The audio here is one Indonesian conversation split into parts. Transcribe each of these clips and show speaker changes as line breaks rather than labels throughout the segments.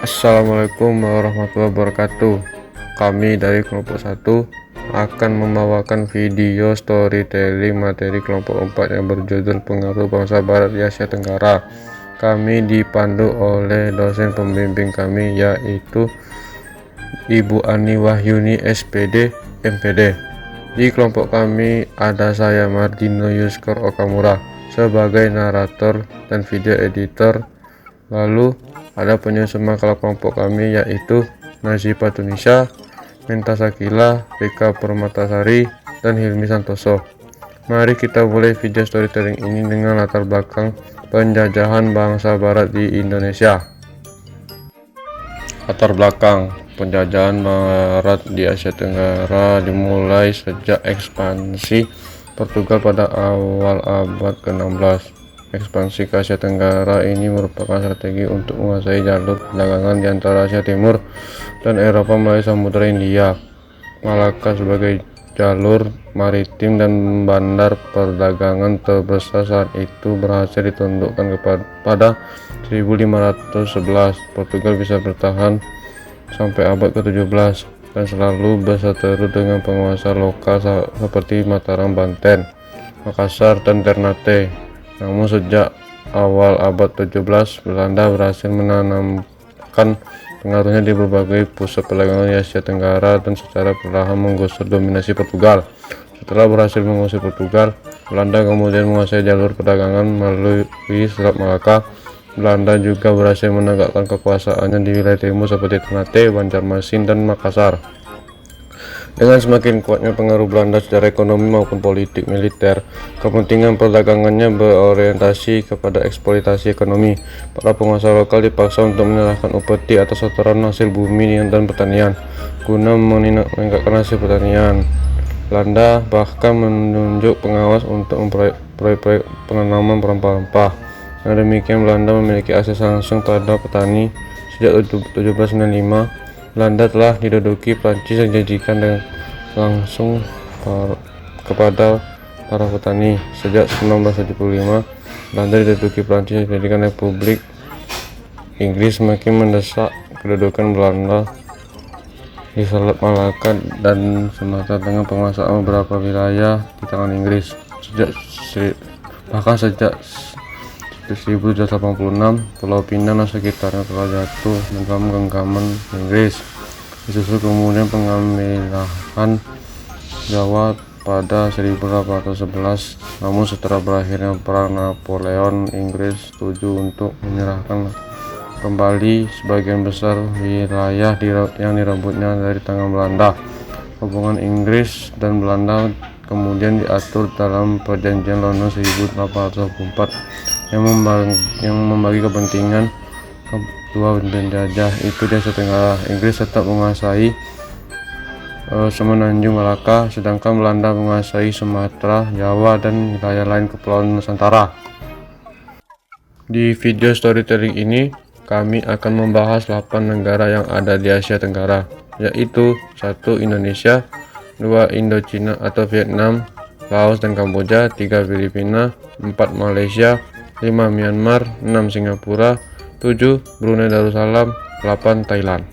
Assalamualaikum warahmatullahi wabarakatuh. Kami dari kelompok 1 akan membawakan video storytelling materi kelompok 4 yang berjudul Pengaruh Bangsa Barat di Asia Tenggara. Kami dipandu oleh dosen pembimbing kami, yaitu Ibu Ani Wahyuni SPD MPD. Di kelompok kami ada saya, Mardino Yuskor Okamura, sebagai narator dan video editor. Lalu ada penyusun makalah kelompok kami, yaitu Nazifa Tunisia, Menta Sakila, Rika Permatasari, dan Hilmi Santoso. Mari kita mulai video storytelling ini dengan latar belakang penjajahan bangsa barat di Indonesia. Latar belakang penjajahan barat di Asia Tenggara dimulai sejak ekspansi Portugal pada awal abad ke-16. Ekspansi ke Asia Tenggara ini merupakan strategi untuk menguasai jalur perdagangan di antara Asia Timur dan Eropa melalui Samudra Hindia. Malaka sebagai jalur maritim dan bandar perdagangan terbesar saat itu berhasil ditundukkan pada 1511. Portugal bisa bertahan sampai abad ke-17 dan selalu berseteru dengan penguasa lokal seperti Mataram, Banten, Makassar, dan Ternate. Namun sejak awal abad 17, Belanda berhasil menanamkan pengaruhnya di berbagai pusat perdagangan di Asia Tenggara dan secara perlahan menggusur dominasi Portugal. Setelah berhasil mengusir Portugal, Belanda kemudian menguasai jalur perdagangan melalui Selat Malaka. Belanda juga berhasil menegakkan kekuasaannya di wilayah timur seperti Ternate, Banjarmasin, dan Makassar. Dengan semakin kuatnya pengaruh Belanda secara ekonomi maupun politik militer, kepentingan perdagangannya berorientasi kepada eksploitasi ekonomi. Para penguasa lokal dipaksa untuk menyerahkan upeti atau setoran hasil bumi dan pertanian guna meningkatkan hasil pertanian. Belanda bahkan menunjuk pengawas untuk proyek-proyek penanaman rempah-rempah. Dengan demikian, Belanda memiliki akses langsung terhadap petani. Sejak 1795, Belanda telah diduduki Prancis yang dijanjikan langsung kepada para petani. Sejak 1975, Belanda diduduki Prancis yang dijadikan Republik. Inggris semakin mendesak kedudukan Belanda di Selat Malaka dan Sumatera dengan penguasaan beberapa wilayah di tangan Inggris. Bahkan sejak 1786, Pulau Pinang dan sekitarnya telah jatuh dalam genggaman Inggris. Disusul kemudian pengambilan Jawa pada 1811. Namun setelah berakhirnya Perang Napoleon, Inggris setuju untuk menyerahkan kembali sebagian besar wilayah yang direbutnya dari tangan Belanda. Hubungan Inggris dan Belanda kemudian diatur dalam Perjanjian London 1824 yang membagi kepentingan kedua penjajah itu di Asia Tenggara. Inggris tetap menguasai semenanjung Malaka, sedangkan Belanda menguasai Sumatera, Jawa, dan wilayah lain Kepulauan Nusantara. Di video storytelling ini, kami akan membahas 8 negara yang ada di Asia Tenggara, yaitu 1. Indonesia, 2. Indochina atau Vietnam, Laos dan Kamboja, 3. Filipina, 4. Malaysia, 5. Myanmar, 6. Singapura, 7. Brunei Darussalam, 8. Thailand.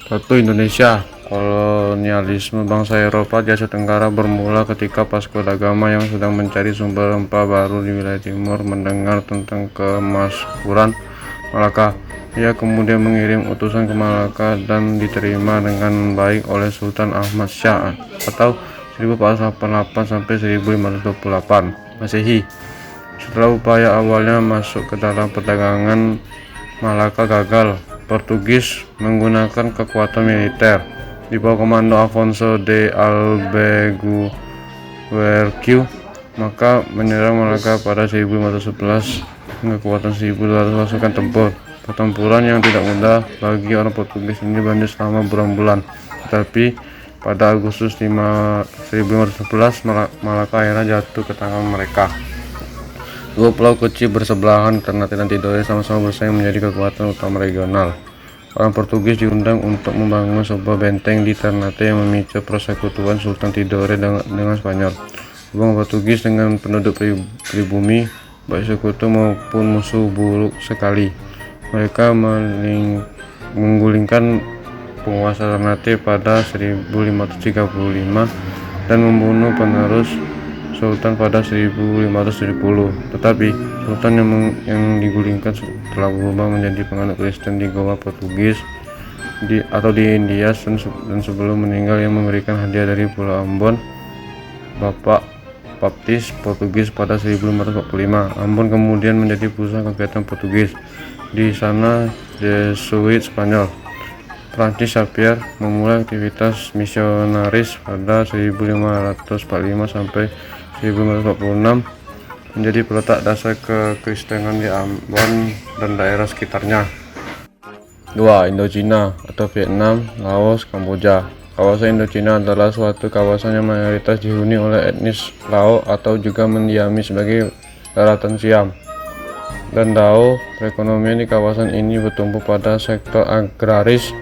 1. Indonesia. Kolonialisme bangsa Eropa di Asia Tenggara bermula ketika Vasco da Gama yang sedang mencari sumber rempah baru di wilayah timur mendengar tentang kemakmuran Malaka. Ia kemudian mengirim utusan ke Malaka dan diterima dengan baik oleh Sultan Ahmad Shah atau 1488 sampai 1528 Masehi. Setelah upaya awalnya masuk ke dalam perdagangan Malaka gagal, Portugis menggunakan kekuatan militer di bawah komando Afonso de Albuquerque maka menyerang Malaka pada 1511 dengan kekuatan 1.200 pasukan tempur. Pertempuran yang tidak mudah bagi orang Portugis ini berlanjut selama berbulan-bulan, tetapi pada Agustus 1511 Malaka akhirnya jatuh ke tangan mereka. Dua pulau kecil bersebelahan, Ternate dan Tidore, sama-sama bersaing menjadi kekuatan utama regional. Orang Portugis diundang untuk membangun sebuah benteng di Ternate yang memicu persekutuan Sultan Tidore dengan Spanyol. Hubungan Portugis dengan penduduk pribumi, baik sekutu maupun musuh, buruk sekali. Mereka menggulingkan penguasa Ternate pada 1535 dan membunuh penerus Sultan pada 1570. Tetapi Sultan yang digulingkan telah berubah menjadi penganut Kristen di Goa Portugis di India dan sebelum meninggal yang memberikan hadiah dari Pulau Ambon, Bapak Baptis Portugis pada 1545. Ambon kemudian menjadi pusat kegiatan Portugis. Di sana Jesuit Spanyol Francis Xavier memulai aktivitas misionaris pada 1545 sampai 1546, menjadi peletak dasar kekristenan di Ambon dan daerah sekitarnya. 2. Indochina atau Vietnam, Laos, Kamboja. Kawasan Indochina adalah suatu kawasan yang mayoritas dihuni oleh etnis Lao atau juga mendiami sebagai daratan Siam dan Dao. Perekonomian di kawasan ini bertumpu pada sektor agraris.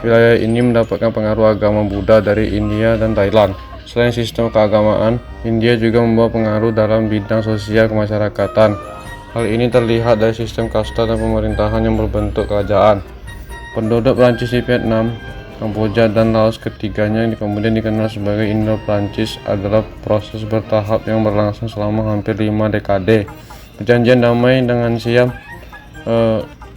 Wilayah ini mendapatkan pengaruh agama Buddha dari India dan Thailand. Selain sistem keagamaan, India juga membawa pengaruh dalam bidang sosial kemasyarakatan. Hal ini terlihat dari sistem kasta dan pemerintahan yang berbentuk kerajaan. Penduduk Prancis di Vietnam, Kamboja, dan Laos, ketiganya kemudian dikenal sebagai Indo-Prancis, adalah proses bertahap yang berlangsung selama hampir 5 dekade. Perjanjian damai dengan Siam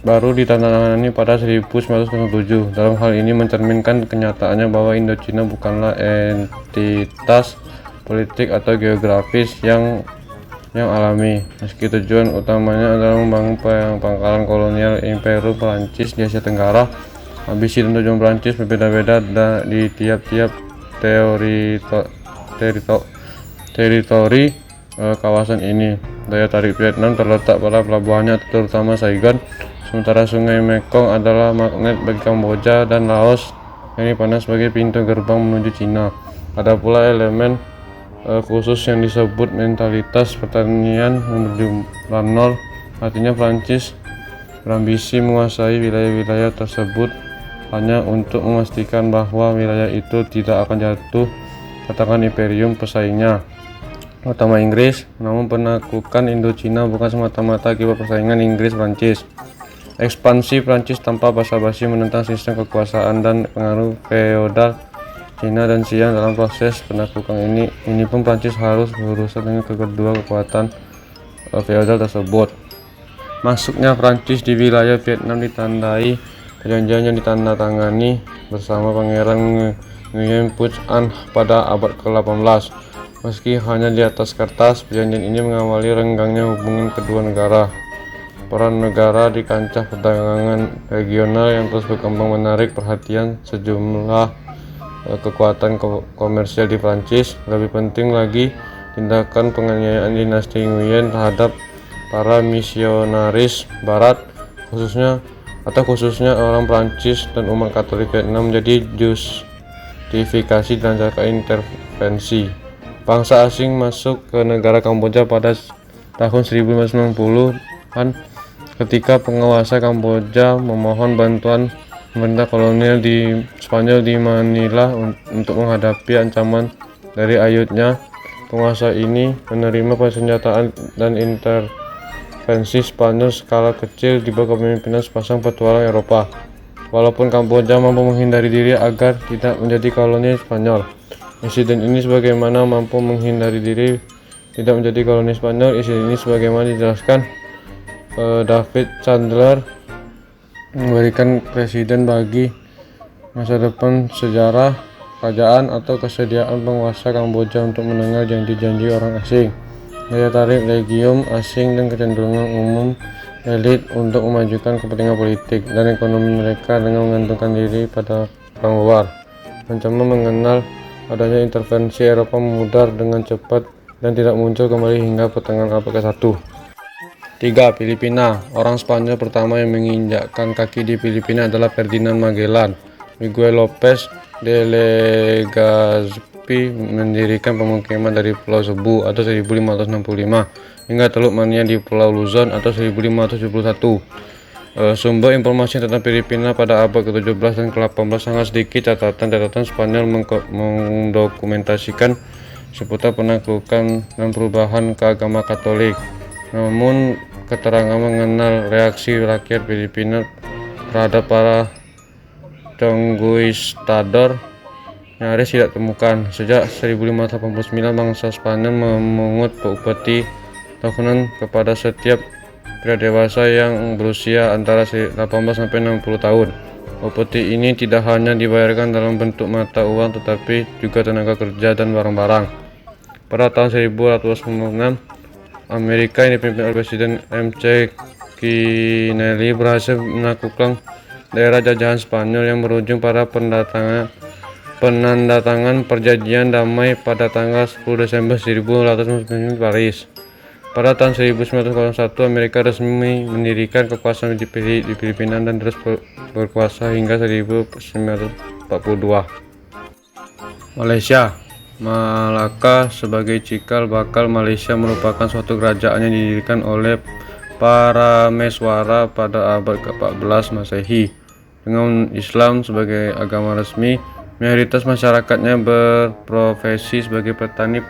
baru ditandatangani pada 1907. Dalam hal ini mencerminkan kenyataannya bahwa Indochina bukanlah entitas politik atau geografis yang alami, meski tujuan utamanya adalah membangun pangkalan kolonial Imperium Prancis di Asia Tenggara. Ambisi dan tujuan Prancis berbeda-beda di tiap-tiap teritori kawasan ini. Daya tarik Vietnam terletak pada pelabuhannya, terutama Saigon, sementara Sungai Mekong adalah magnet bagi Kamboja dan Laos yang dipandang sebagai pintu gerbang menuju Cina. Ada pula elemen khusus yang disebut mentalitas pertanian yang berjumlah nol, artinya Prancis berambisi menguasai wilayah-wilayah tersebut hanya untuk memastikan bahwa wilayah itu tidak akan jatuh ke tangan imperium pesaingnya utama Inggris. Namun penaklukan Indochina bukan semata-mata akibat persaingan Inggris-Prancis. Ekspansi Prancis tanpa basa-basi menentang sistem kekuasaan dan pengaruh feodal Cina dan Siam. Dalam proses penaklukan ini pun Prancis harus berurusan dengan kedua kekuatan feodal tersebut. Masuknya Prancis di wilayah Vietnam ditandai perjanjian yang ditandatangani bersama Pangeran Nguyen Phuc An pada abad ke-18. Meski hanya di atas kertas, perjanjian ini mengawali renggangnya hubungan kedua negara. Peran negara di kancah perdagangan regional yang terus berkembang menarik perhatian sejumlah kekuatan komersial di Prancis. Lebih penting lagi, tindakan penganiayaan dinasti Nguyen terhadap para misionaris Barat, khususnya orang Prancis dan umat Katolik Vietnam, menjadi justifikasi dan cara intervensi bangsa asing masuk ke negara Kamboja pada tahun 1990-an, ketika penguasa Kamboja memohon bantuan pemerintah kolonial di Spanyol di Manila untuk menghadapi ancaman dari ayutnya. Penguasa ini menerima persenjataan dan intervensi Spanyol skala kecil di bawah kepemimpinan sepasang petualang Eropa. Walaupun Kamboja mampu menghindari diri agar tidak menjadi koloni Spanyol, insiden ini sebagaimana dijelaskan David Chandler, memberikan presiden bagi masa depan sejarah kerajaan atau kesediaan penguasa Kamboja untuk mendengar janji-janji orang asing. Daya tarik legium asing dan kecenderungan umum elit untuk memajukan kepentingan politik dan ekonomi mereka dengan menggantungkan diri pada orang luar. Ancaman mengenal adanya intervensi Eropa memudar dengan cepat dan tidak muncul kembali hingga pertengahan abad ke-1. 3. Filipina. Orang Spanyol pertama yang menginjakkan kaki di Filipina adalah Ferdinand Magellan. Miguel Lopez de Legazpi mendirikan pemukiman dari Pulau Cebu atau 1565 hingga Teluk Mania di Pulau Luzon atau 1571. Sumber informasi tentang Filipina pada abad ke-17 dan ke-18 sangat sedikit. Catatan Spanyol mendokumentasikan seputar penaklukan dan perubahan ke agama Katolik. Namun keterangan mengenal reaksi rakyat Filipina terhadap para conquistador nyaris tidak temukan. Sejak 1589 bangsa Spanyol memungut upeti tahunan kepada setiap pria dewasa yang berusia antara 18 sampai 60 tahun. Upeti ini tidak hanya dibayarkan dalam bentuk mata uang tetapi juga tenaga kerja dan barang-barang. Pada tahun 1896, Amerika yang dipimpin oleh Presiden M.C. Kennedy berhasil menaklukkan daerah jajahan Spanyol yang berujung pada penandatangan perjanjian damai pada tanggal 10 Desember 1899 di Paris. Pada tahun 1901, Amerika resmi mendirikan kekuasaan di Filipina dan terus berkuasa hingga 1942. Malaysia. Malaka sebagai cikal bakal Malaysia merupakan suatu kerajaan yang didirikan oleh Parameswara pada abad ke-14 Masehi. Dengan Islam sebagai agama resmi, mayoritas masyarakatnya berprofesi sebagai petani.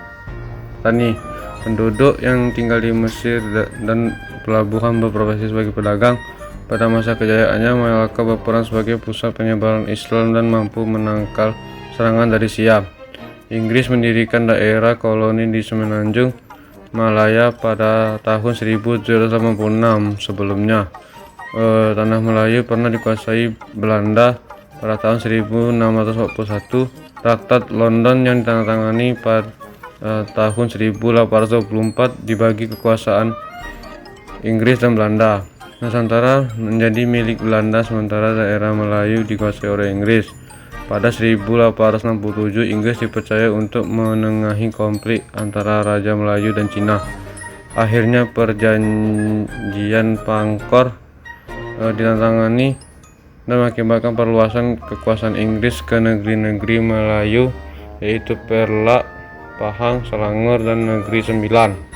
Penduduk yang tinggal di Mesir dan pelabuhan berprofesi sebagai pedagang. Pada masa kejayaannya, Malaka berperan sebagai pusat penyebaran Islam dan mampu menangkal serangan dari Siam. Inggris mendirikan daerah koloni di Semenanjung Malaya pada tahun 1786. Sebelumnya, tanah Melayu pernah dikuasai Belanda pada tahun 1641. Traktat London yang ditandatangani pada tahun 1824 dibagi kekuasaan Inggris dan Belanda. Nusantara menjadi milik Belanda sementara daerah Melayu dikuasai oleh Inggris. Pada 1867, Inggris dipercaya untuk menengahi konflik antara Raja Melayu dan Cina. Akhirnya perjanjian Pangkor ditandatangani dan mengakibatkan perluasan kekuasaan Inggris ke negeri-negeri Melayu, yaitu Perak, Pahang, Selangor, dan Negeri Sembilan.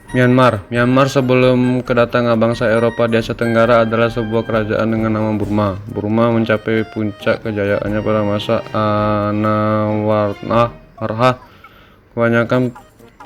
Myanmar sebelum kedatangan bangsa Eropa di Asia Tenggara adalah sebuah kerajaan dengan nama Burma. Burma mencapai puncak kejayaannya pada masa Anawarha. Kebanyakan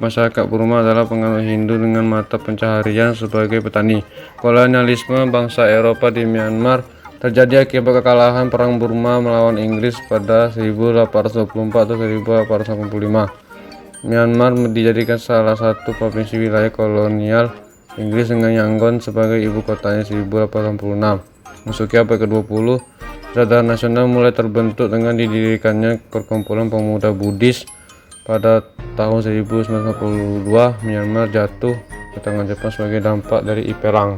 masyarakat Burma adalah penganut Hindu dengan mata pencaharian sebagai petani. Kolonialisme bangsa Eropa di Myanmar terjadi akibat kekalahan Perang Burma melawan Inggris pada 1824 atau 1885. Myanmar dijadikan salah satu provinsi wilayah kolonial Inggris dengan Yangon sebagai ibu kotanya 1886. Memasuki abad ke-20, kesadaran nasional mulai terbentuk dengan didirikannya perkumpulan pemuda Buddhis. Pada tahun 1942, Myanmar jatuh ke tangan Jepang sebagai dampak dari perang.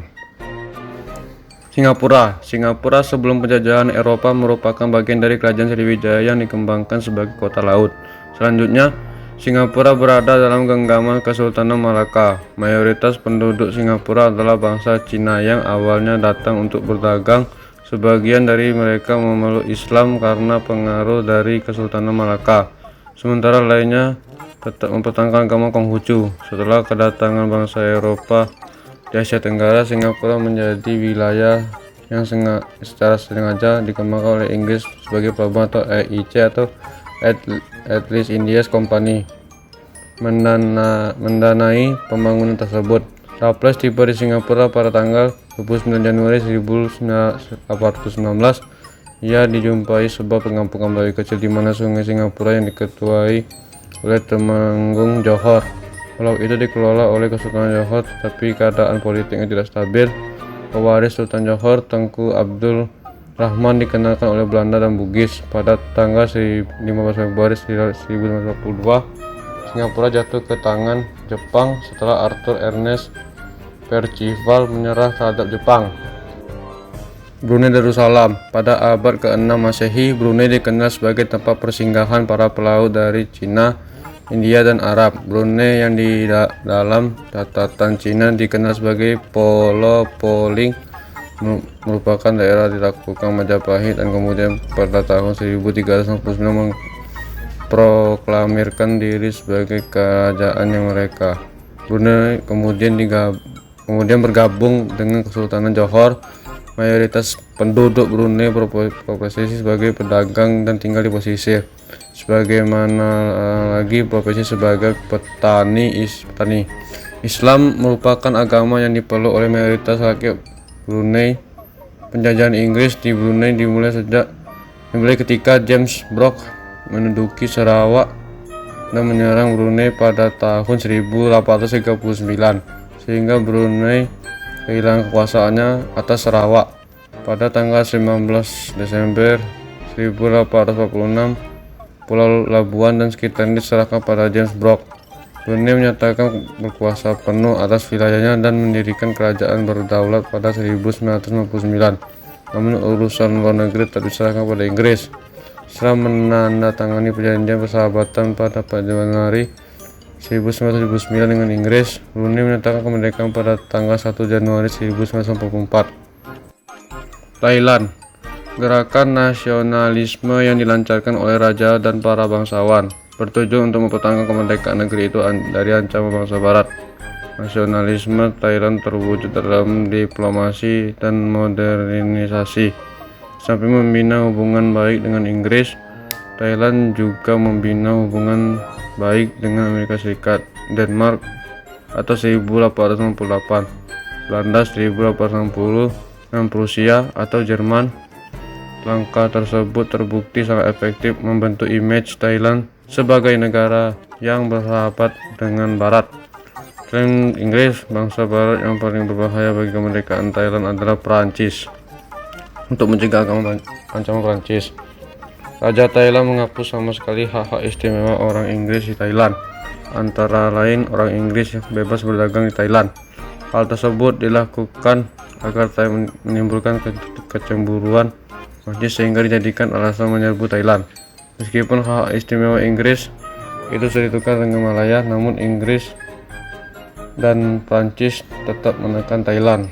Singapura sebelum penjajahan Eropa merupakan bagian dari kerajaan Sriwijaya yang dikembangkan sebagai kota laut. Selanjutnya, Singapura berada dalam genggaman Kesultanan Malaka. Mayoritas penduduk Singapura adalah bangsa Cina yang awalnya datang untuk berdagang. Sebagian dari mereka memeluk Islam karena pengaruh dari Kesultanan Malaka. Sementara lainnya tetap mempertahankan agama Konghucu. Setelah kedatangan bangsa Eropa di Asia Tenggara, Singapura menjadi wilayah yang secara sengaja dikembangkan oleh Inggris sebagai pelabuhan atau EIC atau East India Company mendanai pembangunan tersebut. Raffles tiba di Singapura pada tanggal 29 Januari 1819. Ia dijumpai sebuah pengampungan Melayu kecil di mana sungai Singapura yang diketuai oleh Temanggung Johor. Pulau itu dikelola oleh Kesultanan Johor, tetapi keadaan politiknya tidak stabil. Pewaris Sultan Johor, Tengku Abdul Rahman, dikenalkan oleh Belanda dan Bugis. Pada tanggal 15 Februari 1942, Singapura jatuh ke tangan Jepang setelah Arthur Ernest Percival menyerah terhadap Jepang. Brunei Darussalam. Pada abad ke-6 Masehi, Brunei dikenal sebagai tempat persinggahan para pelaut dari Cina, India, dan Arab. Brunei yang di dalam catatan Cina dikenal sebagai Pulau Poling merupakan daerah ditaklukkan Majapahit dan kemudian pada tahun 1369 memproklamirkan diri sebagai kerajaan yang mereka. Brunei kemudian bergabung dengan Kesultanan Johor. Mayoritas penduduk Brunei berprofesi sebagai pedagang dan tinggal di pesisir, sebagaimana lagi profesi sebagai petani. Islam merupakan agama yang dipeluk oleh mayoritas rakyat Brunei. Penjajahan Inggris di Brunei dimulai ketika James Brooke menduduki Sarawak dan menyerang Brunei pada tahun 1839, sehingga Brunei kehilangan kekuasaannya atas Sarawak. Pada tanggal 19 Desember 1846, Pulau Labuan dan sekitarnya diserahkan pada James Brooke. Brunei menyatakan berkuasa penuh atas wilayahnya dan mendirikan kerajaan berdaulat pada 1959. Namun urusan luar negeri tak diserahkan pada Inggris. Setelah menandatangani perjanjian persahabatan pada 4 Januari 1979 dengan Inggris, Brunei menyatakan kemerdekaan pada tanggal 1 Januari 1944. Thailand. Gerakan nasionalisme yang dilancarkan oleh raja dan para bangsawan bertujuan untuk mempertahankan kemerdekaan negeri itu dari ancaman bangsa barat. Nasionalisme Thailand terwujud dalam diplomasi dan modernisasi. Sampai membina hubungan baik dengan Inggris, Thailand juga membina hubungan baik dengan Amerika Serikat, Denmark atau 1868, Belanda 1860, dan Prusia atau Jerman. Langkah tersebut terbukti sangat efektif membentuk image Thailand sebagai negara yang bersahabat dengan Barat. Selain Inggris, bangsa Barat yang paling berbahaya bagi kemerdekaan Thailand adalah Perancis. Untuk mencegah ancaman Perancis, Raja Thailand menghapus sama sekali hak-hak istimewa orang Inggris di Thailand, antara lain orang Inggris yang bebas berdagang di Thailand. Hal tersebut dilakukan agar Thailand menimbulkan kecemburuan Prancis sehingga dijadikan alasan menyerbu Thailand. Meskipun hak istimewa Inggris itu sudah ditukar dengan Malaya, namun Inggris dan Prancis tetap menekan Thailand.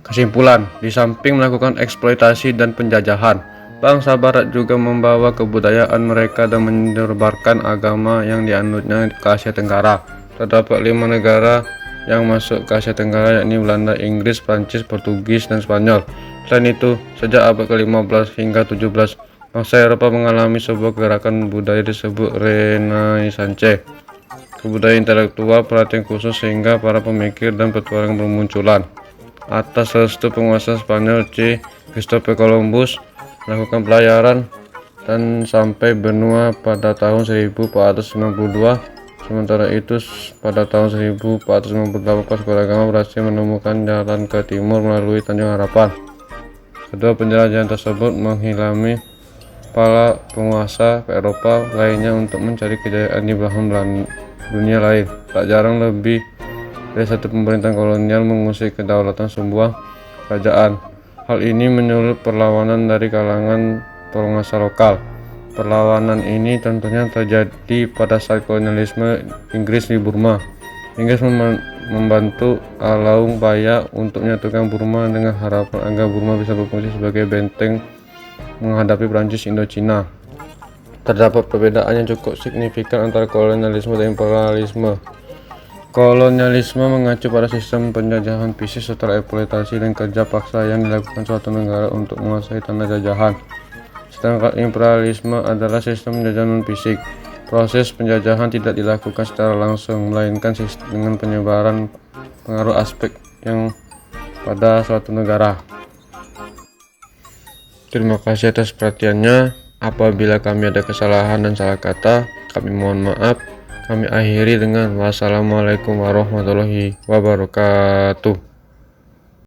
Kesimpulan, di samping melakukan eksploitasi dan penjajahan, bangsa Barat juga membawa kebudayaan mereka dan menyebarkan agama yang dianutnya ke Asia Tenggara. Terdapat 5 negara yang masuk ke Asia Tenggara, yakni Belanda, Inggris, Prancis, Portugis, dan Spanyol. Selain itu, sejak abad ke-15 hingga 17, bangsa Eropa mengalami sebuah gerakan budaya disebut Renaissance. Kebudayaan intelektual perhatian khusus sehingga para pemikir dan petualang bermunculan. Atas restu penguasa Spanyol C. Christopher Columbus melakukan pelayaran dan sampai benua pada tahun 1492. Sementara itu, pada tahun 1498 pasukan agama berhasil menemukan jalan ke timur melalui Tanjung Harapan. Kedua penjelajahan tersebut menghilami para penguasa Eropa lainnya untuk mencari kejayaan di belahan dunia lain. Tak jarang lebih dari satu pemerintahan kolonial mengusir kedaulatan sebuah kerajaan. Hal ini menyulut perlawanan dari kalangan penguasa lokal. Perlawanan ini tentunya terjadi pada saat kolonialisme Inggris di Burma. Inggris membantu Alaung Paya untuk menyatukan Burma dengan harapan agar Burma bisa berfungsi sebagai benteng menghadapi Prancis Indochina. Terdapat perbedaan yang cukup signifikan antara kolonialisme dan imperialisme. Kolonialisme mengacu pada sistem penjajahan fisik setelah eksploitasi dan kerja paksa yang dilakukan suatu negara untuk menguasai tanah jajahan. Sedangkan imperialisme adalah sistem penjajahan non-fisik. Proses penjajahan tidak dilakukan secara langsung, melainkan dengan penyebaran pengaruh aspek yang pada suatu negara. Terima kasih atas perhatiannya. Apabila kami ada kesalahan dan salah kata, kami mohon maaf. Kami akhiri dengan wassalamualaikum warahmatullahi wabarakatuh.